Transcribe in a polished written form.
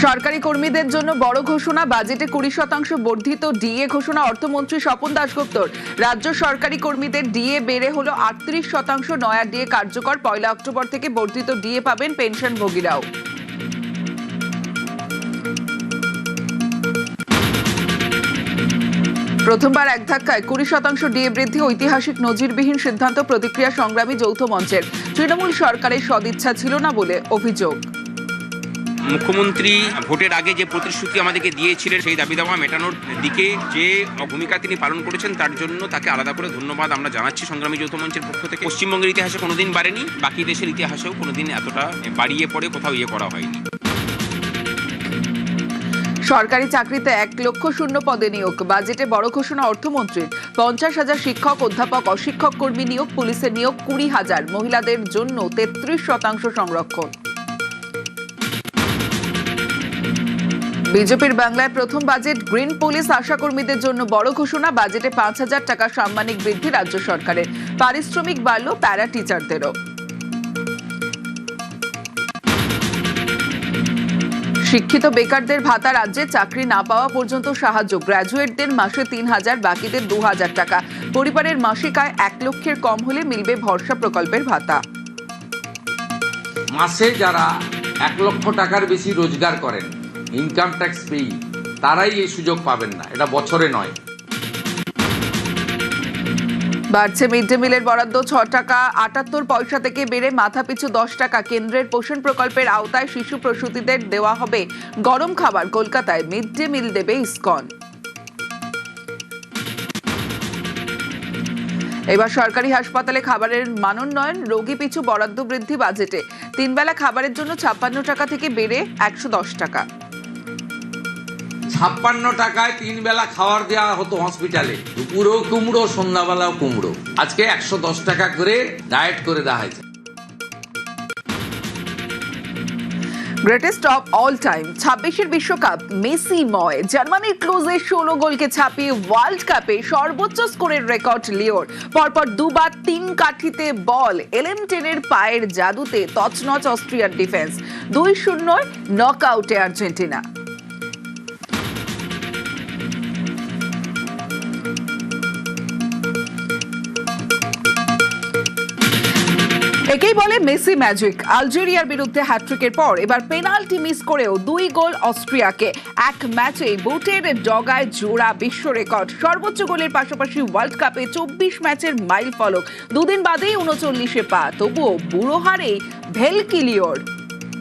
সরকারি কর্মীদের জন্য বড় ঘোষণা, বাজেটে 20% বর্ধিত ডিএ ঘোষণা অর্থমন্ত্রী স্বপন দাশগুপ্তর। রাজ্য সরকারি কর্মীদের ডিএ বেড়ে হলো 38%। নয়া ডিএ কার্যকর 1 অক্টোবর থেকে বর্ধিত ডিএ পাবেন পেনশনভোগীরাও। প্রথমবার এক ধাক্কায় 20% ডিএ বৃদ্ধি ঐতিহাসিক নজিরবিহীন সিদ্ধান্ত। প্রতিক্রিয়া সংগ্রামী যৌথ মঞ্চের। তৃণমূল সরকারের সদিচ্ছা ছিল না বলে অভিযোগ। মুখ্যমন্ত্রী ভোটের আগে যে প্রতিশ্রুতি আমাদেরকে দিয়েছিলেন সেই দাবি দাওয়া মেটানোর দিকে যে ভূমিকা তিনি পালন করেছেন তার জন্য তাকে আলাদা করে ধন্যবাদ আমরা জানাচ্ছি সংগ্রামী যৌথ মঞ্চের পক্ষ থেকে। পশ্চিমবঙ্গের ইতিহাসে কোনোদিন বাড়েনি, বাকি দেশের ইতিহাসেও কোনোদিন এতটা বাড়িয়ে পড়ে কোথাও করা হয়নি। সরকারি চাকরিতে 1 লক্ষ শূন্য পদে নিয়োগ, বাজেটে বড় ঘোষণা অর্থমন্ত্রীর। 50,000 শিক্ষক, অধ্যাপক, অশিক্ষক কর্মী নিয়োগ, পুলিশের নিয়োগ 20,000, মহিলাদের জন্য 33% সংরক্ষণ। বিজেপির বাংলায় প্রথম বাজেট। গ্রিন পুলিশ আশাকর্মীদের জন্য বড় ঘোষণা, বাজেটে 5,000 টাকা সাম্মানিক বৃদ্ধি রাজ্য সরকারের। পারিশ্রমিক বাড়ল প্যারা টিচারদেরও। শিক্ষিত বেকারদের ভাতা, রাজ্যে চাকরি না পাওয়া পর্যন্ত সাহায্য। গ্র্যাজুয়েটদের মাসে 3,000, বাকিদের 2,000 টাকা। পরিবারের মাসিক আয় 1 লক্ষের কম হলে মিলবে ভরসা প্রকল্পের ভাতা। মাসে যারা 1 লক্ষ টাকার বেশি রোজগার করেন, ইনকাম ট্যাক্স পেই, তারাই এই সুযোগ পাবেন না, এটা বছরে নয়। বাড়ছে মিড ডে মিলের বরাদ্দ, 6 টাকা 78 পয়সা থেকে বেড়ে মাথাপিছু 10 টাকা। কেন্দ্রের পোষণ প্রকল্পের আওতায় শিশু প্রসূতিদের দেওয়া হবে গরম খাবার। কলকাতায় মিড ডে মিল দেবে ইসকন। এবার সরকারি হাসপাতালে খাবারের মানোন্নয়ন, রোগী পিছু বরাদ্দ বৃদ্ধি বাজেটে। 3 বেলা খাবারের জন্য 56 টাকা থেকে বেড়ে 110 টাকা। 56 টাকায় 3 বেলা খাবার দেওয়া হতো হসপিটালে, দুপুরেও কুমড়ো, সন্ধ্যাবেলাও কুমড়ো। আজকে 110 টাকা করে ডায়েট করে দেওয়া হয়েছে। গ্রেটেস্ট অফ অল টাইম 26-এর বিশ্বকাপ মেসিময়। জার্মানির ক্লোজে 16 গোলকে ছাপিয়ে ওয়ার্ল্ড কাপে সর্বোচ্চ স্কোরের রেকর্ড লিওর। পরপর দুবার 3 কাঠিতে বল। এলেনটেনের পায়ের জাদুতে তছনছ অস্ট্রিয়ার ডিফেন্স। 2-0 নকআউটে আর্জেন্টিনা। একেই বলে মেসি ম্যাজিক। আলজেরিয়ার বিরুদ্ধে হ্যাটট্রিকের পর এবার পেনাল্টি মিস করেও 2 গোল অস্ট্রিয়াকে। এক ম্যাচে বুটের ডগায় জোড়া বিশ্ব রেকর্ড। সর্বোচ্চ গোলের পাশাপাশি ওয়ার্ল্ড কাপে 24 ম্যাচের মাইল ফলক। 2 দিন বাদেই 39-এ পা। তবুও বুড়ো হারেই ভেলকি লিওর।